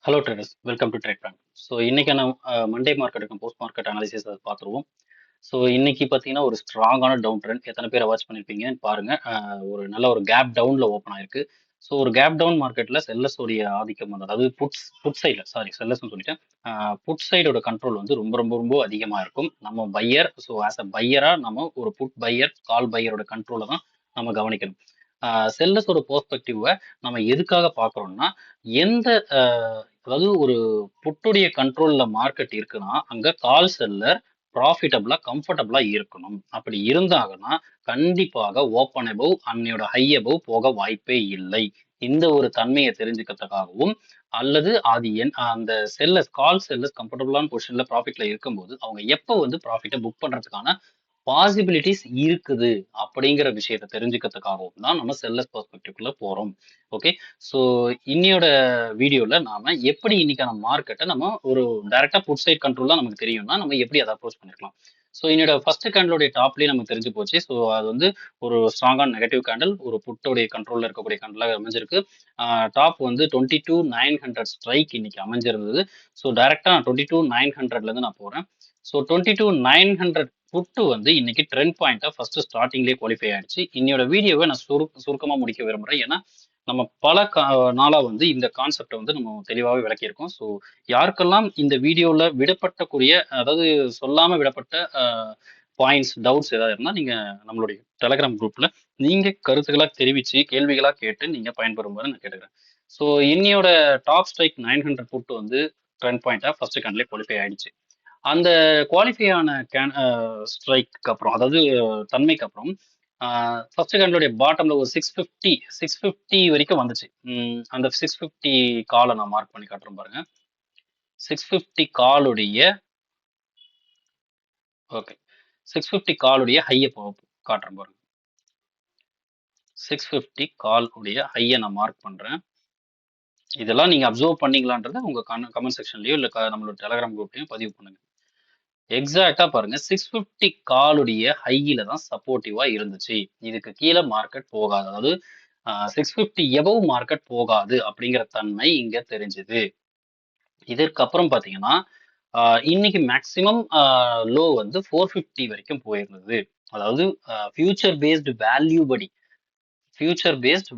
Hello traders, welcome to trade plan. So இன்னைக்கான Monday மார்க்கெட்டுக்கும் post market analysis அதை பார்த்துருவோம். So இன்னைக்கு பார்த்தீங்கன்னா ஒரு ஸ்ட்ராங்கான டவுன் ட்ரெண்ட் எத்தனை பேரை வாட்ச் பண்ணியிருப்பீங்கன்னு பாருங்க. ஒரு நல்ல ஒரு கேப் டவுன்ல ஓப்பன் ஆயிருக்கு. ஸோ ஒரு கேப் டவுன் மார்க்கெட்ல செல்லர்ஸோடைய ஆதிக்கம் வந்து அதாவது புட் சைடில் செல்லர்ஸ்னு சொல்லிட்டேன். புட் சைடோட கண்ட்ரோல் வந்து ரொம்ப ரொம்ப ரொம்ப அதிகமாக இருக்கும். நம்ம பையர், ஸோ ஆஸ் அ பையராக நம்ம ஒரு புட் பையர் கால் பையரோட கண்ட்ரோலை தான் நம்ம கவனிக்கணும். செல்லர்ஸோட பெர்ஸ்பெக்டிவை நம்ம எதுக்காக பார்க்குறோம்னா எந்த அதாவது ஒரு புட்டுடைய கண்ட்ரோல்ல மார்க்கெட் இருக்குன்னா அங்க கால் செல்லர் ப்ராஃபிட்டபிளா கம்ஃபர்டபுளா இருக்கணும். அப்படி இருந்தாங்கன்னா கண்டிப்பாக ஓப்பன் அபவ் அன்னையோட ஹை அபவ் போக வாய்ப்பே இல்லை. இந்த ஒரு தன்மையை தெரிஞ்சுக்கிறதுக்காகவும் அல்லது அது அந்த கால் செல்லர்ஸ் கம்ஃபர்டபுளான பொசிஷன்ல ப்ராஃபிட்ல இருக்கும்போது அவங்க எப்போ வந்து ப்ராஃபிட்டை புக் பண்றதுக்கான பாசிபிலிட்டிஸ் இருக்குது அப்படிங்கிற விஷயத்தை தெரிஞ்சுக்கிறதுக்காகவும் தான் நம்ம செல்லர்ஸ் பெர்ஸ்பெக்டிவ்ல போறோம். ஓகே. ஸோ இன்னையோட வீடியோல நாம எப்படி இன்னைக்கான மார்க்கெட்டை நம்ம ஒரு டைரக்டா புட் சைட் கண்ட்ரோல் தான் நமக்கு தெரியும்னா நம்ம எப்படி அதை அப்ரோச் பண்ணிருக்கலாம். ஸோ என்னோட ஃபர்ஸ்ட் கேண்டலோடைய டாப்லயே நமக்கு தெரிஞ்சு போச்சு. ஸோ அது வந்து ஒரு ஸ்ட்ராங்கான நெகட்டிவ் கேண்டல், ஒரு புட்டோடைய கண்ட்ரோல்ல இருக்கக்கூடிய கேண்டலாக அமைஞ்சிருக்கு. டாப் வந்து 22,900 ஸ்ட்ரைக் இன்னைக்கு அமைஞ்சிருந்தது. ஸோ டைரக்டா 22,900ல இருந்து நான் போறேன். ஸோ 22,900 புட்டு வந்து இன்னைக்கு ட்ரெண்ட் பாயிண்டா ஃபர்ஸ்ட் ஸ்டார்டிங்லேயே குவாலிஃபை ஆயிடுச்சு. இன்னையோட வீடியோவை நான் சுருக்கமா முடிக்க விரும்புறேன். ஏன்னா நம்ம பல நாளா வந்து இந்த கான்செப்டை வந்து நம்ம தெளிவாகவே விளக்கியிருக்கோம். ஸோ யாருக்கெல்லாம் இந்த வீடியோல விடப்பட்டக்கூடிய அதாவது சொல்லாம விடப்பட்ட பாயிண்ட்ஸ் டவுட்ஸ் ஏதாவது இருந்தால் நீங்க நம்மளுடைய டெலகிராம் குரூப்ல நீங்க கருத்துக்களா தெரிவிச்சு கேள்விகளா கேட்டு நீங்க பயன்பெறுமாறு நான் கேட்டுக்கிறேன். ஸோ இன்னையோட டாப் ஸ்ட்ரைக் 900 புட்டு வந்து ட்ரெண்ட் பாயிண்டா ஃபர்ஸ்ட் கேண்ட்லேயே குவாலிஃபை ஆயிடுச்சு. அந்த குவாலிஃபை ஆன ஸ்ட்ரைக்கு அப்புறம் அதாவது தன்மைக்கு அப்புறம் ஃபர்ஸ்ட் கேண்டலுடைய பாட்டம்ல ஒரு 650 வரைக்கும் வந்துச்சு. அந்த 650 காலை நான் மார்க் பண்ணி காட்டுறேன் பாருங்க. 650 காலுடைய ஓகே 650 காலுடைய ஹையை காட்டுறேன் பாருங்க. 650 கால் உடைய ஹையை நான் மார்க் பண்றேன். இதெல்லாம் நீங்க அப்சர்வ் பண்ணீங்களான்றத உங்க கமெண்ட் செக்ஷன்லயோ இல்ல நம்மளோட டெலகிராம் குரூப்லயும் பதிவு பண்ணுங்க. எக்ஸாக்டா பாருங்க 650 காலுடைய ஹையில தான் சப்போர்ட்டிவா இருந்துச்சு. இதுக்கு கீழே மார்க்கெட் போகாது. அதாவது 650 எபவ் மார்க்கெட் போகாது அப்படிங்கிற தன்மை இங்க தெரிஞ்சுது. இதற்கப்புறம் பாத்தீங்கன்னா இன்னைக்கு மேக்சிமம் லோ வந்து 450 வரைக்கும் போயிருந்தது. அதாவது ஃபியூச்சர் பேஸ்ட்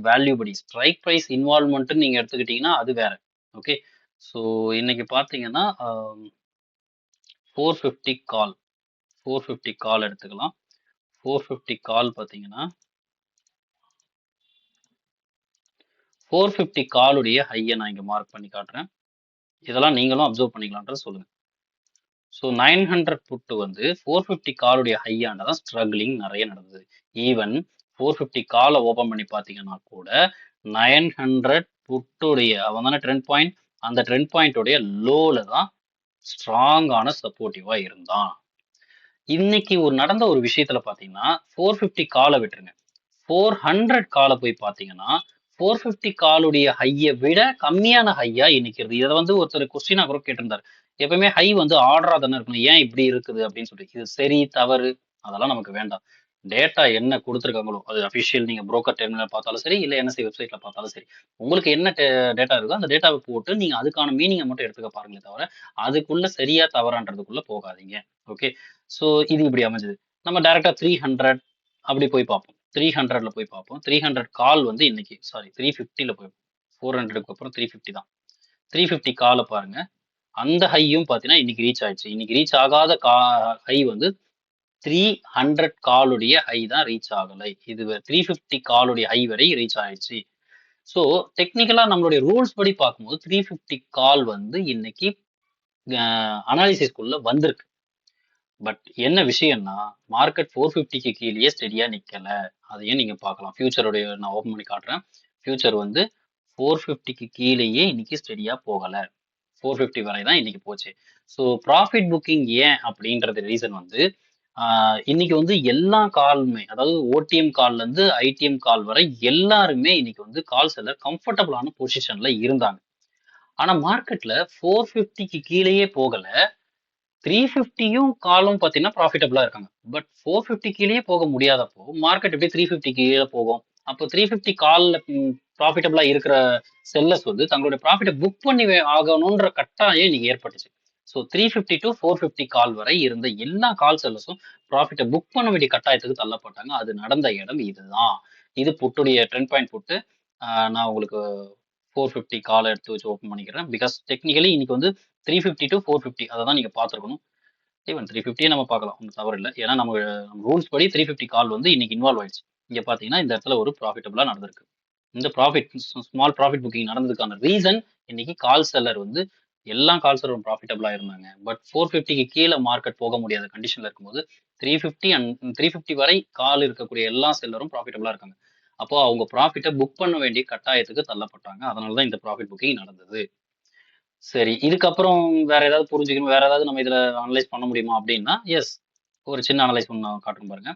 வேல்யூ படி ஸ்ட்ரைக் ப்ரைஸ் இன்வால்வ்மெண்ட் நீங்க எடுத்துக்கிட்டீங்கன்னா அது வேற. ஓகே. ஸோ இன்னைக்கு பாத்தீங்கன்னா 450 கால் எடுத்துக்கலாம். 450 கால் பார்த்தீங்கன்னா 450 காலுடைய ஹையை நான் இங்க மார்க் பண்ணி காட்டுறேன். இதெல்லாம் நீங்களும் அப்சர்வ் பண்ணிக்கலாம்ன்றது சொல்லுங்க. ஸோ 900 புட்டு வந்து 450 காலுடைய ஹையாண்ட தான் ஸ்ட்ரகிளிங் நிறைய நடந்தது. ஈவன் 450 காலை ஓபன் பண்ணி பார்த்தீங்கன்னா கூட 900 புட்டுடைய அவன் தானே ட்ரெண்ட் பாயிண்ட், அந்த ட்ரெண்ட் பாயிண்டோடைய லோல தான் ஸ்ட்ராங்கான சப்போர்ட்டிவா இருந்தான். இன்னைக்கு நடந்த ஒரு விஷயத்துல பாத்தீங்கன்னா 450 காலை விட்டுருங்க, 400 காலை போய் பாத்தீங்கன்னா 450 காலுடைய ஹையை விட கம்மியான ஹையா இன்னைக்கு இருக்கு. இதை வந்து ஒருத்தர் கொஸ்டினா கூட கேட்டிருந்தாரு. எப்பவுமே ஹை வந்து ஆர்டரா தானே இருக்கணும், ஏன் இப்படி இருக்குது அப்படின்னு சொல்லிட்டு. இது சரி தவறு அதெல்லாம் நமக்கு வேண்டாம். டேட்டா என்ன கொடுத்துருக்காங்களோ அது அஃபிஷியல், நீங்க புரோக்கர் டெர்மினல் பார்த்தாலும் சரி இல்ல என்எஸ்சி வெப்சைட்ல பார்த்தாலும் சரி, உங்களுக்கு என்ன டேட்டா இருக்கோ அந்த டேட்டாவை போட்டு நீங்க அதுக்கான மீனிங்கை மட்டும் எடுத்துக்க பாருங்களே தவிர அதுக்குள்ள சரியா தவறான்றதுக்குள்ள போகாதீங்க. ஓகே. ஸோ இது இப்படி அமைஞ்சது. நம்ம டைரக்டா 300 அப்படி போய் பார்ப்போம். 300ல போய் பார்ப்போம். 300 கால் வந்து இன்னைக்கு 350ல போய் 400க்கு அப்புறம் 350 தான். 350 காலை பாருங்க. அந்த ஹையும் பார்த்தீங்கன்னா இன்னைக்கு ரீச் ஆயிடுச்சு. இன்னைக்கு ரீச் ஆகாத ஹை வந்து 300 காலுடைய ஹை தான் ரீச் ஆகலை. இது 350 காலுடைய ஹை வரை ரீச் ஆயிடுச்சு. ஸோ டெக்னிக்கலா நம்மளுடைய ரூல்ஸ் படி பார்க்கும்போது 350 கால் வந்து இன்னைக்கு அனாலிசிஸ்குள்ள வந்திருக்கு. பட் என்ன விஷயம்னா மார்க்கெட் 450க்கு கீழேயே ஸ்டெடியா நிக்கல. அதையும் நீங்க பார்க்கலாம். ஃபியூச்சருடைய நான் ஓபன் பண்ணி காட்டுறேன். ஃபியூச்சர் வந்து 450க்கு கீழேயே இன்னைக்கு ஸ்டெடியா போகல. 450 வரை தான் இன்னைக்கு போச்சு. ஸோ ப்ராஃபிட் புக்கிங் ஏன் அப்படின்றது ரீசன் வந்து இன்னைக்கு வந்து எல்லா காலுமே, அதாவது ஓடிஎம் கால்ல இருந்து ஐடிஎம் கால் வரை எல்லாருமே இன்னைக்கு வந்து கால் செல்லர் கம்ஃபர்டபுளான பொசிஷன்ல இருந்தாங்க. ஆனா மார்க்கெட்ல 450க்கு கீழேயே போகல. 350யும் காலும் பார்த்தீங்கன்னா ப்ராஃபிட்டபிளா இருக்காங்க. பட் 450 கீழேயே போக முடியாதப்போ மார்க்கெட் எப்படி 350 கீழே போகும் அப்போ 350 கால்ல ப்ராஃபிட்டபிளா இருக்கிற செல்லர்ஸ் வந்து தங்களுடைய ப்ராஃபிட்டை புக் பண்ணி ஆகணுன்ற கட்டாயம் இன்னைக்கு ஏற்பட்டுச்சு. ஸோ 350 டு 450 கால் வரை இருந்த எல்லா கால் செல்லர்ஸும் ப்ராஃபிட்டை புக் பண்ண வேண்டிய கட்டாயத்துக்கு தள்ளப்பட்டாங்க. அது நடந்த இடம் இதுதான். இது புட்டுடைய ட்ரெண்ட் பாயிண்ட் புட்டு. நான் உங்களுக்கு 450 கால் எடுத்து வச்சு ஓப்பன் பண்ணிக்கிறேன். பிகாஸ் டெக்னிக்கலி இன்னைக்கு வந்து 350 டு 450 அதை தான் நீங்க பார்த்துருக்கணும். ஈவன் 350 நம்ம பார்க்கலாம், ஒன்றும் தவறு இல்லை. ஏன்னா நம்ம ரூல்ஸ் படி 350 கால் வந்து இன்னைக்கு இன்வால்வ் ஆயிடுச்சு. இங்க பாத்தீங்கன்னா இந்த இடத்துல ஒரு ப்ராஃபிட்டபிளா நடந்திருக்கு. இந்த ப்ராஃபிட் ஸ்மால் ப்ராஃபிட் புக்கிங் நடந்ததுக்கான ரீசன் இன்னைக்கு கால் செல்லர் வந்து எல்லா கால் செல்லரும் ப்ராஃபிட்டபிளா இருந்தாங்க. பட் 450க்கு கீழே மார்க்கெட் போக முடியாத கண்டிஷன்ல இருக்கும்போது 350 அண்ட் 350 வரை கால் இருக்கக்கூடிய எல்லா செல்லரும் ப்ராஃபிட்டபிளா இருக்காங்க. அப்போ அவங்க ப்ராஃபிட்டை புக் பண்ண வேண்டிய கட்டாயத்துக்கு தள்ளப்பட்டாங்க. அதனாலதான் இந்த ப்ராஃபிட் புக்கிங் நடந்தது. சரி, இதுக்கப்புறம் வேற ஏதாவது புரிஞ்சுக்கணும், வேற ஏதாவது நம்ம இதுல அனலைஸ் பண்ண முடியுமா அப்படின்னா, எஸ், ஒரு சின்ன அனலைஸ் ஒன்று காட்டுறேன் பாருங்க.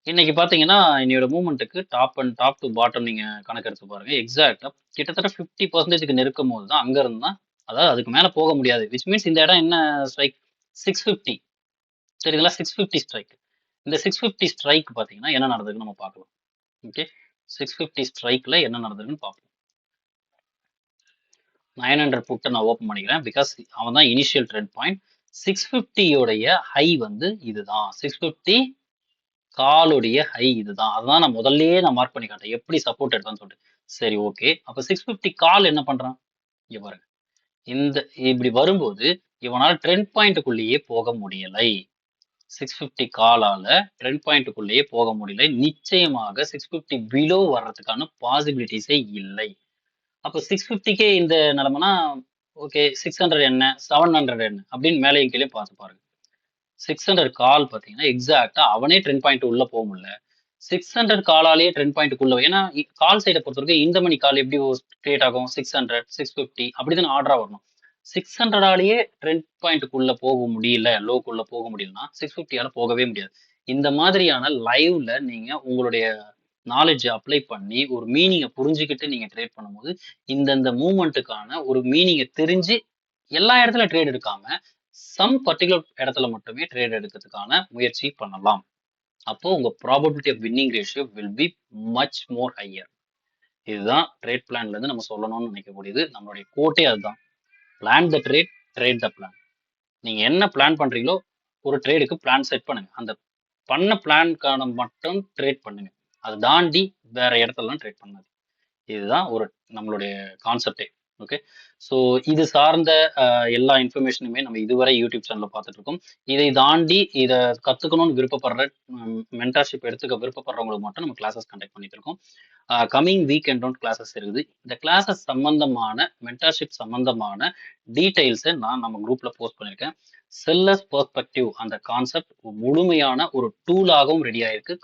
இன்னைக்கு பாத்தீங்கன்னா இன்னையோட மூவ்மெண்ட்டுக்கு டாப் டு பாட்டம் நீங்க கணக்கு எடுத்து பாருங்க. எக்ஸாக்டா கிட்டத்தட்ட 50% நெருக்கும் போது தான் அங்க இருந்தா, அதாவது அதுக்கு மேல போக முடியாது. விச் மீன்ஸ் இந்த இடம் என்ன ஸ்ட்ரைக் 650, சரிங்களா? 650 ஸ்ட்ரைக். இந்த 650 ஸ்ட்ரைக் பாத்தீங்கன்னா என்ன நடந்ததுன்னு நம்ம பார்க்கலாம். ஓகே, 650 ஸ்ட்ரைக்ல என்ன நடந்ததுன்னு பார்ப்போம். 900 புட்டை நான் ஓப்பன் பண்ணிக்கிறேன். பிகாஸ் அவன் தான் இனிஷியல் ட்ரெண்ட் பாயிண்ட். 650 உடைய ஹை வந்து இதுதான். 650 காலுடைய ஹை இதுதான். அதான் நான் முதல்லயே நான் மார்க் பண்ணி காட்டேன். எப்படி சப்போர்ட் எடுத்தான்னு சொல்லிட்டு. சரி, ஓகே. அப்ப 650 கால் என்ன பண்றான்? இங்க பாருங்க. இந்த இப்படி வரும்போது இவனால ட்ரெண்ட் பாயிண்ட்டுக்குள்ளேயே போக முடியலை. 650 காலால ட்ரெண்ட் பாயிண்ட்டுக்குள்ளேயே போக முடியலை. நிச்சயமாக 650 பிலோ வர்றதுக்கான பாசிபிலிட்டிஸே இல்லை. அப்போ 650கே இந்த நிலைமைனா ஓகே, 600 என்ன, 700 என்ன அப்படின்னு மேலேயும் கீழே பார்த்து பாருங்க. 600 கால் பார்த்தீங்கன்னா எக்ஸாக்டா அவனே ட்ரெண்ட் பாயிண்ட் உள்ள போக முடியல. 600 காலாலேயே ட்ரெண்ட் பாயிண்ட்டுக்குள்ள, ஏன்னா கால் சைடை பொறுத்த வரைக்கும் இந்த மணி கால் எப்படி கிரியேட் ஆகும், 600 650 அப்படிதான் ஆர்டரா வரணும். 600ஆலேயே ட்ரெண்ட் பாயிண்ட்டுக்குள்ள போக முடியல, லோக்குள்ள போக முடியலன்னா 650ஆல போகவே முடியாது. இந்த மாதிரியான லைவ்ல நீங்க உங்களுடைய நாலேஜ் அப்ளை பண்ணி ஒரு மீனிங்கை புரிஞ்சுக்கிட்டு நீங்க ட்ரேட் பண்ணும்போது இந்தந்த மூவ்மெண்ட்டுக்கான ஒரு மீனிங்கை தெரிஞ்சு எல்லா இடத்துல ட்ரேட் எடுக்காம சம் பர்டிகுலர் இடத்துல மட்டுமே ட்ரேட் எடுக்கிறதுக்கான முயற்சி பண்ணலாம். அப்போ உங்க probability of winning ratio will be much more higher. இதுதான் ட்ரேட் பிளான்ல இருந்து நம்ம சொல்லணும்னு நினைக்கக்கூடியது. நம்மளுடைய கோட்டே அதுதான். Plan the trade, trade the plan. நீங்க என்ன பிளான் பண்றீங்களோ ஒரு ட்ரேடுக்கு பிளான் செட் பண்ணுங்க. அந்த பண்ண பிளான்கான மட்டும் ட்ரேட் பண்ணுங்க. அதை தாண்டி வேற இடத்துலலாம் ட்ரேட் பண்ணாது. இதுதான் ஒரு நம்மளுடைய கான்செப்டே. ஓகே, ஸோ இது சார்ந்த எல்லா இன்ஃபர்மேஷனுமே நம்ம இதுவரை யூடியூப் சேனல்ல பார்த்துட்டு இருக்கோம். இதை தாண்டி இதை கத்துக்கணும்னு விருப்பப்படுற மென்டார்ஷிப் எடுத்துக்க விருப்பப்படுறவங்களுக்கு மட்டும் நம்ம கிளாஸஸ் கண்டக்ட் பண்ணிட்டு இருக்கோம். கம்மிங் வீக்கெண்ட் கிளாஸஸ் இருக்குது. இந்த கிளாஸஸ் சம்பந்தமான மென்டார்ஷிப் சம்பந்தமான டீடைல்ஸை நான் நம்ம குரூப்ல போஸ்ட் பண்ணியிருக்கேன். செல்லர்ஸ் பெர்ஸ்பெக்டிவ் அந்த கான்செப்ட் முழுமையான ஒரு டூலாகவும் ரெடி ஆயிருக்கு.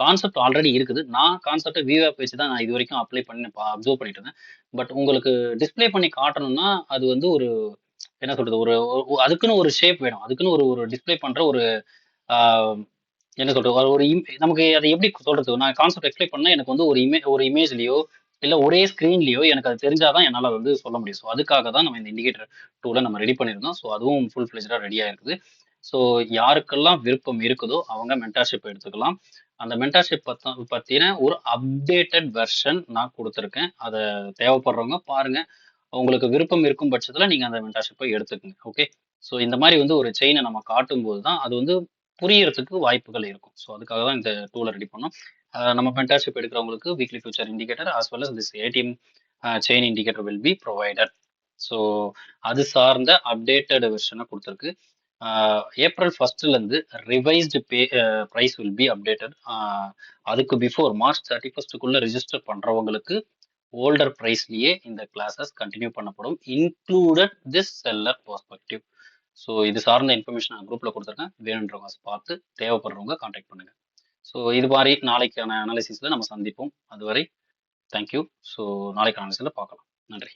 கான்செப்ட் ஆல்ரெடி இருக்குது. நான் கான்செப்டை வியூஆப் வச்சு தான் நான் இது வரைக்கும் அப்ளை பண்ணி அப்சர்வ் பண்ணிட்டு இருந்தேன். பட் உங்களுக்கு டிஸ்பிளே பண்ணி காட்டணும்னா அது வந்து ஒரு என்ன சொல்றது, ஒரு அதுக்குன்னு ஒரு ஷேப் வேணும். அதுக்குன்னு ஒரு ஒரு டிஸ்பிளே பண்ற ஒரு என்ன சொல்றது, ஒரு நமக்கு அதை எப்படி சொல்றது, நான் கான்செப்ட் எக்ஸ்பிளைன் பண்ணா எனக்கு வந்து ஒரு இமேஜ்லயோ இல்ல ஒரே ஸ்கிரீன்லயோ எனக்கு அது தெரிஞ்சாதான் என்னால வந்து சொல்ல முடியும். ஸோ அதுக்காக தான் நம்ம இந்த இண்டிகேட்டர் டூலை நம்ம ரெடி பண்ணியிருந்தோம். ஸோ அதுவும் ஃபுல் ஃபிளெஜ்டா ரெடியா இருக்குது. ஸோ யாருக்கெல்லாம் விருப்பம் இருக்குதோ அவங்க மென்டார்ஷிப் எடுத்துக்கலாம். அந்த மென்டார்ஷிப் பத்தின ஒரு அப்டேட்டட் வெர்ஷன் நான் கொடுத்துருக்கேன். அதை தேவைப்படுறவங்க பாருங்க. உங்களுக்கு விருப்பம் இருக்கும் பட்சத்துல நீங்க அந்த மென்டார்ஷிப்பை எடுத்துக்கோங்க. ஓகே, ஸோ இந்த மாதிரி வந்து ஒரு செயினை நம்ம காட்டும் போது தான் அது வந்து புரியறதுக்கு வாய்ப்புகள் இருக்கும். ஸோ அதுக்காக தான் இந்த டூலை ரெடி பண்ணோம். நம்ம மென்டார்ஷிப் எடுக்கிறவங்களுக்கு weekly future indicator as well as this ATM chain indicator will be provided. So அது சார்ந்த அப்டேட்டட் வெர்ஷனை கொடுத்துருக்கு. ஏப்ரல் 1st இருந்து revised price will be updated. அதுக்கு பிஃபோர் மார்ச் 31st ரிஜிஸ்டர் பண்றவங்களுக்கு ஓல்டர் ப்ரைஸ்லயே இந்த கிளாஸஸ் கண்டினியூ பண்ணப்படும், included this seller perspective. So இது சார்ந்த இன்ஃபர்மேஷன் நான் குரூப்ல கொடுத்துருக்கேன். வேணுன்றவங்க பார்த்து தேவைப்படுறவங்க கான்டாக்ட் பண்ணுங்க. ஸோ இது மாதிரி நாளைக்கான அனாலிசிஸ்ல நம்ம சந்திப்போம். அதுவரை தேங்க்யூ. ஸோ நாளைக்கான அனாலிசிஸ்ல பார்க்கலாம். நன்றி.